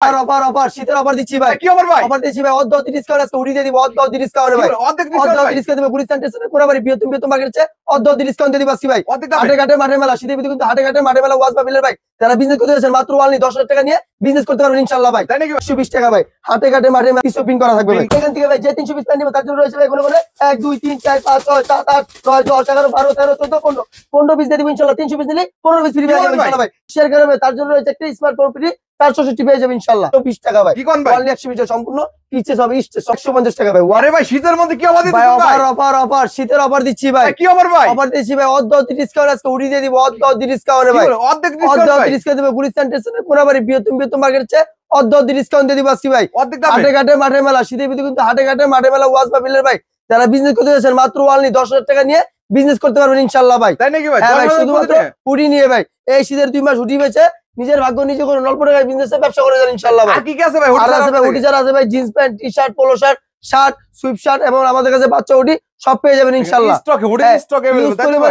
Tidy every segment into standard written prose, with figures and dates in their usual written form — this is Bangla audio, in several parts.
অফার অফার শীতের অফার দিচ্ছি ভাই। কি অফার ভাই? অফার দিচ্ছি ভাই, অর্ধ ডিসকাউন্ট আজকে উড়িয়ে দিব, অর্ধ ডিসকাউন্ট ভাই, অর্ধেক ডিসকাউন্ট দেব। গুলিস্তান স্টেশনে কোনাবাড়ি বৃহত্তম মার্কেটে অর্ধ ডিসকাউন্ট দিয়ে দিব আজকে ভাই। হাটে ঘাটে মাঠে মেলা, শীতের ভিতরে কিন্তু হাটে ঘাটে মাঠে মেলা ওয়াজ বাবিলের ভাই। যারা বিজনেস করতে যাচ্ছেন মাত্র অনলি 10,000 টাকা নিয়ে বিজনেস করতে পারবেন ইনশাআল্লাহ ভাই। 120 টাকা ভাই। হাটে ঘাটে মাঠে মেলা শপিং করা থাকবে ভাই। এখান থেকে ভাই যে 300 পিস প্যান্ট নিবে তার জন্য রয়েছে ভাই কোনো 1 2 3 4 5 6 7 8 9 10 11 12 13 14 15 15 পিস দিয়ে দিব ইনশাআল্লাহ। 300 পিস নিলে 15 পিস ফ্রি পেয়ে যাবেন ইনশাআল্লাহ ভাই। শেয়ার করবে তার জন্য রয়েছে একটা স্মার্ট প্রপার্টি 460 পেয়ে যাবেন ইনশাআল্লাহ। 20 টাকা ভাই। অনলি 120 সম্পূর্ণ পিছে সব 150 টাকা ভাই। আরে ভাই শীতের মধ্যে কি অফার দিচ্ছেন ভাই? অফার অফার অফার শীতের অফার দিচ্ছি ভাই। কি অফার ভাই? অফার দিচ্ছি ভাই, অর্ধ ডিসকাউন্ট আজকে উড়িয়ে দিয়ে দিব, অর্ধ ডিসকাউন্টে ভাই। অর্ধেক ডিসকাউন্ট দেব। গুলিস্তান স্টেশনে কোনাবাড়ি বৃহত্তম মার্কেটে অর্ধ ডিসকাউন্ট দিয়ে দিব আজকে ভাই। হাটে ঘাটে মাঠে মেলা, শীতের ভিতরে কিন্তু হাটে ঘাটে মাঠে মেলা ওয়াজ বাবিলের ভাই। যারা বিজনেস করতে যাচ্ছেন মাত্র অনলি 10,000 টাকা নিয়ে বিজনেস করতে পারবেন ইনশাআল্লাহ ভাই। তাই নাকি ভাই? হ্যাঁ ভাই, শুধুমাত্র হুডি নিয়ে ভাই এই শীতের 2 মাস হুডি বেচে নিজের ভাগ্য নিজে করে অল্প টাকায় বিজনেসে ব্যবসা করে যান ইনশাআল্লাহ ভাই। আর কি কি আছে ভাই? আর আছে ভাই হুডি যারা আছে ভাই, jeans pant, T shirt, polo shirt, shirt, sweep shirt এবং আমাদের কাছে বাচ্চা হুডি সব পেয়ে যাবেন ইনশাআল্লাহ। স্টক হুডি স্টক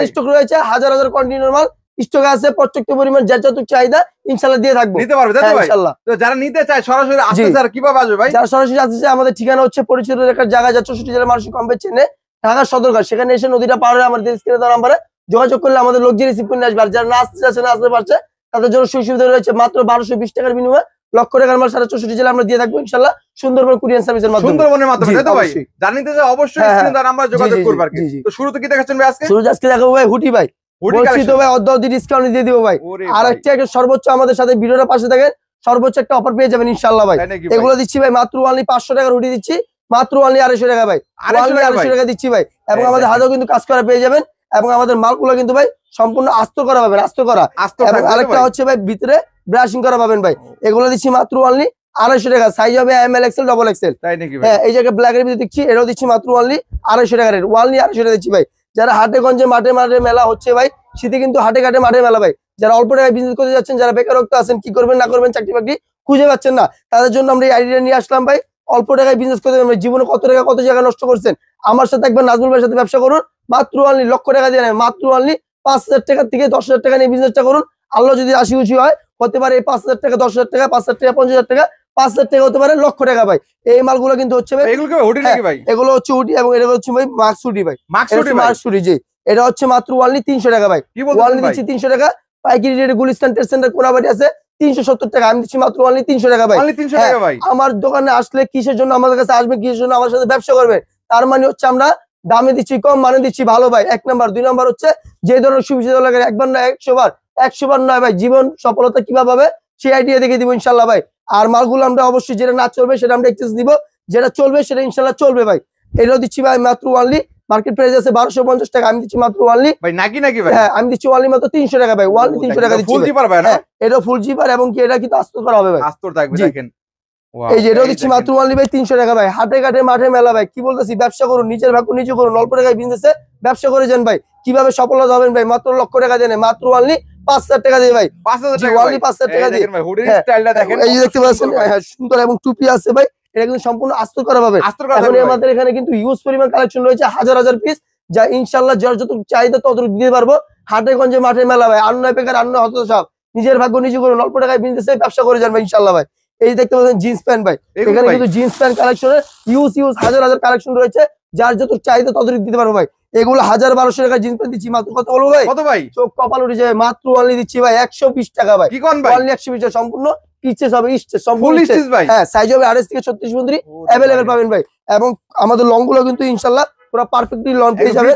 স্টক রয়েছে, হাজার হাজার কন্টিনিউর মাল স্টক আছে, পর্যাপ্ত পরিমাণ যা যত চাহিদা ইনশাআল্লাহ দিয়ে থাকবো। নিতে পারবে তাই তো ভাই? ইনশাআল্লাহ। তো যারা নিতে চায় সরাসরি আসতে স্যার কিভাবে আসবে ভাই? যারা সরাসরি আসতে চায় আমাদের ঠিকানা হচ্ছে পরিচিত একটা জায়গা, যা 64 জেলার মানুষ কম বেশি চেনে, ঢাকা সদরঘাট। সেখানে এসে নদীটা পার হয়ে আমাদের স্ক্রিনে দেওয়া নাম্বারে যোগাযোগ করলে আমাদের লোক যে রিসিভ করে নিয়ে আসবে। আর যারা না আসতে চাচ্ছে না আসতে পারছে তাদের জন্য সুবিধা রয়েছে, মাত্র 1220 টাকার বিনিময়ে লক্ষ টাকার মাল 64 জেলা আমরা দিয়ে থাকবো ইনশাআল্লাহ, সুন্দরবন কুরিয়ার সার্ভিসের মাধ্যমে। সুন্দরবনের মাধ্যমে তাই তো ভাই? জানিতে চাই অবশ্যই স্ক্রিনে দেওয়া নাম্বারে যোগাযোগ করবে আর কি। তো শুরুতে কি দেখাচ্ছেন ভাই আজকে? শুরু আজকে দেখাবো ভাই হুডি ভাই। বলছি তো ভাই অর্ধ ডিসকাউন্ট দিয়ে দিব ভাই। আর একটা সর্বোচ্চ আমাদের সাথে ভিডিওটা পাশে থাকেন, সর্বোচ্চ একটা অফার পেয়ে যাবেন ইনশাআল্লাহ ভাই। এগুলো দিচ্ছি ভাই মাত্র অনলি 500 টাকার হুডি দিচ্ছি, মাত্র অনলি 250 টাকা ভাই। 250 টাকা দিচ্ছি ভাই। এবং আমাদের হাতেও কিন্তু কাজ করা পেয়ে যাবেন এবং আমাদের মালগুলো কিন্তু ভাই সম্পূর্ণ আস্ত করা পাবেন, আস্ত করা। এবং আরেকটা হচ্ছে ভাই ভিতরে ব্রাশিং করা পাবেন ভাই। এগুলো দিচ্ছি মাত্র অনলি 250 টাকা। সাইজ হবে এমএল এক্সেল ডবল এক্সেল। তাই নাকি ভাই? হ্যাঁ, এই জায়গায় ব্ল্যাক এর ভিতরে দিচ্ছি, এটাও দিচ্ছি মাত্র অনলি 250 টাকা রেট। অনলি 250 টাকা দিচ্ছি ভাই। যারা হাটে গঞ্জে মাঠে মাঠে মেলা হচ্ছে ভাই, শীতে কিন্তু হাটে ঘাটে মাঠে মেলা ভাই, যারা অল্প টাকায় বিজনেস করতে যাচ্ছেন, যারা বেকারত্ব আছেন, কি করবেন না করবেন চাকরি বাকরি খুঁজে পাচ্ছেন না, তাদের জন্য আমরা এই আইডিয়া নিয়ে আসলাম ভাই। অল্প টাকায় বিজনেস করতে পারবেন। জীবনে কত টাকা কত জায়গা নষ্ট করছেন, আমার সাথে একবার নাজমুল ভাইয়ের সাথে ব্যবসা করুন, মাত্র অনলি লক্ষ টাকা দিয়ে নেন, মাত্র অনলি 5,000 টাকা থেকে 10,000 টাকা নিয়ে বিজনেসটা করুন। আল্লাহ যদি রাশি খুশি হয় হতে পারে এই 5,000 টাকা, 10,000 টাকা, 5,000 টাকা, 50,000 টাকা, 5,000 টাকা হতে পারে লক্ষ টাকা ভাই। এই মালগুলো কিন্তু হচ্ছে ভাই, এগুলো হচ্ছে হুডি এবং এটা হচ্ছে ভাই মাস্ক হুডি ভাই। মাস্ক হুডি জি, এটা হচ্ছে মাত্র অনলি 300 টাকা ভাই। অনলি দিচ্ছি 300 টাকা। পাইকারি রেটে গুলিস্তান ট্রেড সেন্টার কোনাবাড়ি আছে 370 টাকা, আমি দিচ্ছি মাত্র অনলি 300 টাকা ভাই। আমার দোকানে আসলে কিসের জন্য আমাদের কাছে আসবে, কিসের জন্য আমার সাথে ব্যবসা করবে, তার মানে হচ্ছে আমরা দামে দিচ্ছি কম, মানে দিচ্ছি ভালো ভাই। 1 নাম্বার। 2 নাম্বার হচ্ছে যে ধরনের সুবিধা লাগে একবার না 100 বার, 100 বার নয় ভাই, জীবন সফলতা কিভাবে হবে সেই আইডিয়া দেখে দিব ইনশাআল্লাহ ভাই। আর মালগুলো আমরা অবশ্যই যেটা না চলবে সেটা আমরা এক্সচেঞ্জ দিব, যেটা চলবে সেটা ইনশাআল্লাহ চলবে ভাই। এটাও দিচ্ছি ভাই মাত্র অনলি, মার্কেট প্রাইস আছে 1250 টাকা, আমি দিচ্ছি মাত্র অনলি ভাই নাকি ভাই। হ্যাঁ, আমি দিচ্ছি অনলি মাত্র 300 টাকা ভাই। অনলি 300 টাকা দিচ্ছি। ফুল জিপার ভাই না? এটা ফুল জিপার এবং কি এটা কিন্তু আস্তর করা হবে ভাই, আস্তর থাকবে দেখেন। এই যে এটাও দিচ্ছি মাত্র অনলি ভাই 300 টাকা ভাই। হাটে ঘাটে মাঠে মেলা ভাই, কি বলতেছি, ব্যবসা করুন, নিজের ভাগ্য নিজে করুন, অল্প টাকায় বিজনেসে ব্যবসা করে যান ভাই। কিভাবে সফলতা হবেন ভাই, মাত্র লক্ষ টাকা দেন, মাত্র অনলি 5,000 টাকা দিয়ে ভাই। 5,000 টাকা, অনলি 5,000 টাকা দিয়ে। হুডির স্টাইলটা দেখেন, এই যে দেখতে পাচ্ছেন সুন্দর এবং টুপি আছে ভাই, এটা কিন্তু সম্পূর্ণ আস্তর করা পাবে। এখন আমাদের এখানে কিন্তু হিউজ পরিমাণ কালেকশন রয়েছে, হাজার হাজার পিস, যা ইনশাআল্লাহ যার যত চাহিদা ততটুকু দিতে পারবো। হাটে গঞ্জে মাঠে মেলা ভাই, আর নয় বেকার, আর নয় হতসাব, নিজের ভাগ্য নিজে করুন, অল্প টাকায় বিজনেসে ব্যবসা করে যান ভাই ইনশাআল্লাহ ভাই। এই দেখতে পাচ্ছেন জিন্স প্যান্ট ভাই, এখানে কিন্তু জিন্স প্যান্ট কালেকশনের ইউজ হাজার হাজার কালেকশন রয়েছে, যার যত চাহিদা ততটুকু দিতে পারবো ভাই। এগুলো 1,000-1,200 টাকা জিন্স প্যান্ট দিচ্ছি মাত্র কত বলবো ভাই? কত ভাই? চোখ কপাল উঠে যাবে, মাত্র অনলি দিচ্ছি ভাই 120 টাকা ভাই। কি কোন ভাই? অনলি 120 টাকা, সম্পূর্ণ পিচেস হবে, স্টেজ সম্পূর্ণ স্টেজ ভাই। হ্যাঁ, সাইজ হবে 28 থেকে 36 পর্যন্ত अवेलेबल পাবেন ভাই। এবং আমাদের লং গুলো কিন্তু ইনশাআল্লাহ পুরো পারফেক্টলি লং পেয়ে যাবে।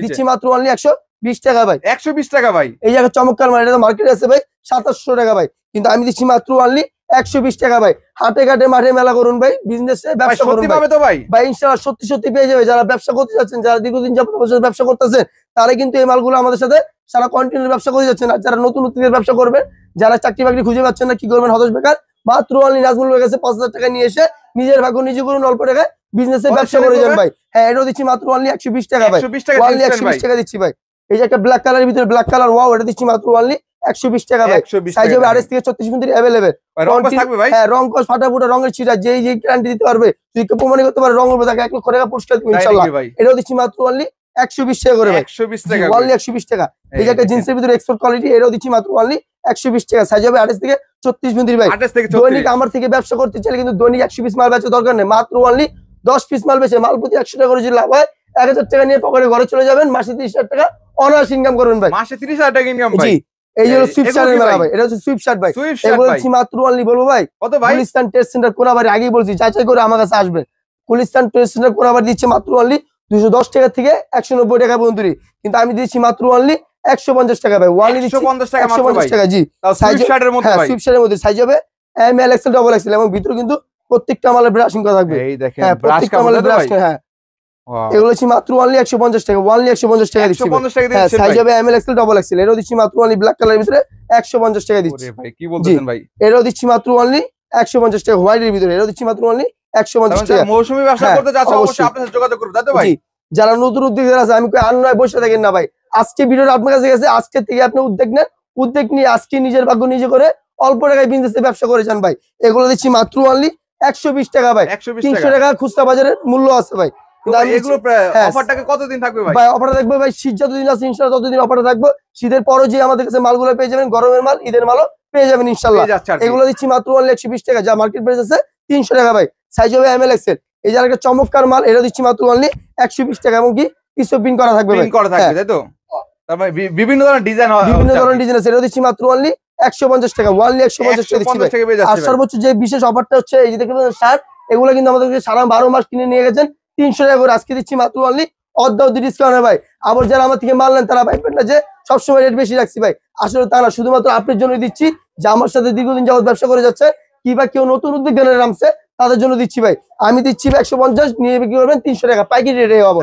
দিচ্ছি মাত্র অনলি 120 টাকা ভাই। 120 টাকা ভাই। এই জায়গা চমৎকার মানে, এটা মার্কেটে আছে ভাই 2700 টাকা ভাই, কিন্তু আমি দিচ্ছি মাত্র অনলি 120 টাকা ভাই। হাটে ঘাটে মাঠে মেলা করুন ভাই, বিজনেসে ব্যবসা করুন ভাই। ভাই ইনশাআল্লাহ সত্যি সত্যি পেয়ে যাবে। যারা ব্যবসা করতে যাচ্ছেন, যারা দীর্ঘদিন যাবত ব্যবসা করতেছেন, তারা কিন্তু এই মালগুলো আমাদের সাথে সারা কন্টিনিউ ব্যবসা করে যাচ্ছেন। আর যারা নতুন নতুন ব্যবসা করবেন, যারা চাকরি বাকরি খুঁজে পাচ্ছেন না, কি করবেন, হতাশ বেকার, মাত্র অনলি নাজমুল ভাইয়ের কাছে 5,000 টাকা নিয়ে এসে নিজের ভাগ্য নিজে করুন, অল্প টাকায় বিজনেসে ব্যবসা করে যান ভাই। হ্যাঁ, এটাও দিচ্ছি মাত্র অনলি 120 টাকা ভাই। অনলি 120 টাকা দিচ্ছি ভাই। এই যে একটা ব্ল্যাক কালারের ভিতরে ব্ল্যাক কালার, ওয়াও, এটা দিচ্ছি মাত্র অনলি 120 টাকা ভাই। সাইজ হবে 28 থেকে 36 পর্যন্ত अवेलेबल। হ্যাঁ, রং কস ফাটা ফুটা রঙের ছিটা যেই গ্যারান্টি দিতে পারবে, তুই প্রমাণ করতে পারবে রং হবে, তাকে 1 লক্ষ টাকা পুরস্কার দিব ইনশাআল্লাহ। এটাও দিচ্ছি মাত্র অনলি 120 টাকা করে ভাই। 120 টাকা, অনলি 120 টাকা। এই যে একটা জিন্সের ভিতরে এক্সপোর্ট কোয়ালিটি, এটাও দিচ্ছি মাত্র অনলি 120 টাকা, সাইজ হবে 28 থেকে 36 মিনিট ভাই। 28 থেকে 34 দৈনিক আমার থেকে ব্যবসা করতে চাইলে কিন্তু দৈনিক 100 পিস মাল বেচা দরকার নেই, মাত্র অনলি 10 পিস মাল বেচে মাল প্রতি 100 টাকা করে যদি লাভ হয় 1000 টাকা নিয়ে পকেটে ঘরে চলে যাবেন, মাসে 30,000 টাকা অনার্স ইনকাম করবেন ভাই। মাসে 30,000 টাকা ইনকাম ভাই। জি, এই হলো সুইফট এগুলো শার্টের কি মেলা ভাই? ভাই, এটা হচ্ছে সুইফট শার্ট ভাই। সুইফট শার্ট এগুলো ভাই হচ্ছে মাত্র অনলি বলবো ভাই, কত ভাই? গুলিস্তান টেস্ট সেন্টার কোনাবাড়ি, আগেই বলছি যাচাই করে আমার কাছে আসবে। গুলিস্তান টেস্ট সেন্টার কোনাবাড়ি দিচ্ছে মাত্র অনলি 210 টাকা থেকে 190 টাকা পর্যন্ত, কিন্তু আমি দিচ্ছি মাত্র অনলি 150 টাকা ভাই। ওয়ানলি দিচ্ছি 150 টাকা মাত্র 150 ভাই। টাকা। জি, তাও সুইফট শার্টের মধ্যে হ্যাঁ ভাই। সুইফট শার্টের মধ্যে সাইজ হবে M L XL double XL, এবং ভিতরে কিন্তু প্রত্যেকটা মালের ব্রাশিং করা থাকবে। এই দেখেন হ্যাঁ, ব্রাশ প্রত্যেকটা কাপড় মালের তো ব্রাশ, ভাই। হ্যাঁ ওয়াও, এগুলো হচ্ছে মাত্র অনলি 150 টাকা, ওয়ানলি 150 টাকা দিচ্ছি ভাই। 150 টাকা হ্যাঁ, দিচ্ছেন সাইজ ভাই। হবে M L XL double XL, এটাও দিচ্ছি মাত্র অনলি ব্ল্যাক কালারের ভিতরে 150 টাকা দিচ্ছি। ওরে ভাই কি বলতেছেন ভাই? এটাও দিচ্ছি মাত্র অনলি 150 টাকা, হোয়াইটের ভিতরে এটাও দিচ্ছি মাত্র অনলি 150 তাহলে টাকা। মৌসুমী ব্যবসা হ্যাঁ, করতে যাচ্ছে অবশ্যই। অবশ্যই আপনার সাথে যোগাযোগ করবে, তাই তো ভাই? জি, যারা নতুন উদ্যোক্তা আছে আমি কই আর নয় বসে থাকেন না ভাই, আজকে ভিডিওটা আপনার কাছে গেছে, আজকে থেকে আপনি উদ্যোগ নেন, উদ্যোগ নিয়ে আজকে নিজের ভাগ্য নিজে করে অল্প টাকায় বিজনেসে ব্যবসা করে যান ভাই। এগুলো দিচ্ছি মাত্র অনলি 120 টাকা ভাই, 120 300 টাকা। টাকা খুচরা বাজারের মূল্য আছে ভাই। তো কিন্তু আমি এগুলো হ্যাঁ, অফারটাকে কতদিন থাকবে ভাই? ভাই অফারটা থাকবে ভাই, শীত যতদিন আছে ইনশাআল্লাহ ততদিন অফারটা থাকবে। শীতের পরও যে আমাদের কাছে মালগুলো পেয়ে যাবেন, গরমের মাল ঈদের মালও পেয়ে যাবেন ইনশাআল্লাহ। পেয়ে যাচ্ছে আর কি। এগুলো দিচ্ছি মাত্র অনলি 120 টাকা, যা মার্কেট প্রাইস আছে 300 টাকা ভাই। সাইজ হবে এম এল এক্সেল, এই যে একটা চমৎকার মাল, এটা দিচ্ছি মাত্র অনলি 120 টাকা, এবং কি কিছু প্রিন্ট করা থাকবে ভাই। প্রিন্ট করা থাকবে, তাই তো? তারপরে বিভিন্ন ধরনের ডিজাইন বিভিন্ন ধরনের ডিজাইন আছে, এটা দিচ্ছি মাত্র অনলি 150 টাকা, ওয়ানলি 150 টাকা দিচ্ছি ভাই। 150 টাকা পেয়ে আর যাচ্ছে ভাই। সর্বোচ্চ যে বিশেষ অফারটা হচ্ছে এই যে দেখতে পাচ্ছেন শার্ট, এগুলো কিন্তু আমাদের কাছে সারা 12 মাস কিনে নিয়ে গেছেন 300 টাকা করে, আজকে দিচ্ছি মাত্র অনলি অর্ধ ডিসকাউন্টে ভাই। আবার যারা আমার থেকে মাল নেন তারা ভাববেন না যে সবসময় রেট বেশি রাখছি ভাই, আসলে তা না, শুধুমাত্র আপনার জন্য দিচ্ছি যে আমার সাথে দীর্ঘদিন যাবত ব্যবসা করে যাচ্ছে, কিংবা কেউ নতুন উদ্যোগে নামছে তাদের জন্য দিচ্ছি ভাই। আমি দিচ্ছি 150, নিয়ে বিক্রি করবেন 300 টাকা পাইকারি রেটে পাবো।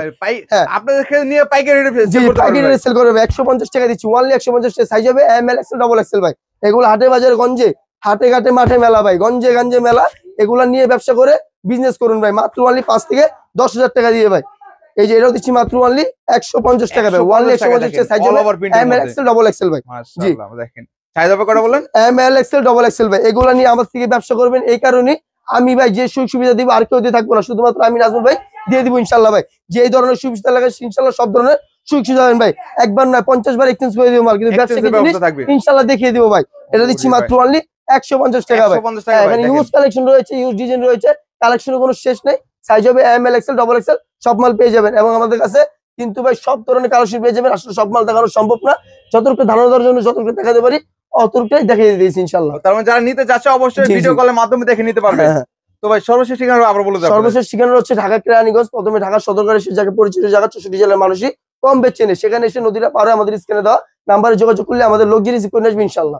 হ্যাঁ, আপনাদের কাছে নিয়ে পাইকারি রেটে জি, পাইকারি রেটে সেল করবে 150 টাকা দিচ্ছি, ওয়ানলি 150 টাকা। সাইজ হবে M L XL double XL ভাই। এগুলো হাটে বাজারে গঞ্জে, হাটে ঘাটে মাঠে মেলা ভাই, গঞ্জে গঞ্জে মেলা, এগুলা নিয়ে ব্যবসা করে বিজনেস করুন ভাই, মাত্র ওয়ানলি 5 থেকে 10,000 টাকা দিয়ে ভাই। এই যে এটাও দিচ্ছি মাত্র ওয়ানলি 150 টাকা ভাই, ওয়ানলি 150 টাকা। সাইজ হবে M L XL double XL ভাই। জি, মাশাআল্লাহ দেখেন সাইজ হবে কটা বলেন? M L XL double XL ভাই। এগুলা নিয়ে আমার থেকে ব্যবসা করবেন, এই কারণে আমি ভাই যে সুযোগ সুবিধা দিব আর কেউ দিয়ে থাকবো না, শুধুমাত্র আমি নাজমুল ভাই দিয়ে দিব ইনশাল্লাহ ভাই। যে এই ধরনের সুবিধা লাগে ইনশাল্লাহ সব ধরনের সুযোগ সুবিধা পাবেন ভাই, একবার নয় 50 বার এক্সচেঞ্জ করে দিব মাল, কিন্তু ব্যবসা ইনশাল্লাহ দেখিয়ে দিব ভাই। এটা দিচ্ছি মাত্র অনলি 150 টাকা ভাই। এখানে ইউজ কালেকশন রয়েছে, ইউজ ডিজাইন রয়েছে, কালেকশনের কোনো শেষ নেই। সাইজ হবে M L XL double XL, সব মাল পেয়ে যাবেন, এবং আমাদের কাছে কিন্তু ভাই সব ধরনের কালেকশন পেয়ে যাবেন। আসলে সব মাল দেখানো সম্ভব না, যতটুকু ধারণা দেওয়ার জন্য যতটুকু দেখাতে পারি অতটুকুই দেখিয়ে দিয়েছি ইনশাল্লাহ। তার মানে যারা নিতে চাচ্ছে অবশ্যই ভিডিও কলের মাধ্যমে দেখে নিতে পারবে। তো ভাই সর্বশেষ ঠিকানা আবার বলে দাও। সর্বশেষ ঠিকানা হচ্ছে ঢাকা কেরানীগঞ্জ, প্রথমে ঢাকা সদরঘাট এসে যাকে পরিচিত জায়গা 64 জেলার মানুষই কম বেচে নেই, সেখানে এসে নদীটা পারে আমাদের স্ক্রিনে দেওয়া নাম্বারে যোগাযোগ করলে আমাদের লোক রিসিভ করে আসবে ইনশাল্লাহ।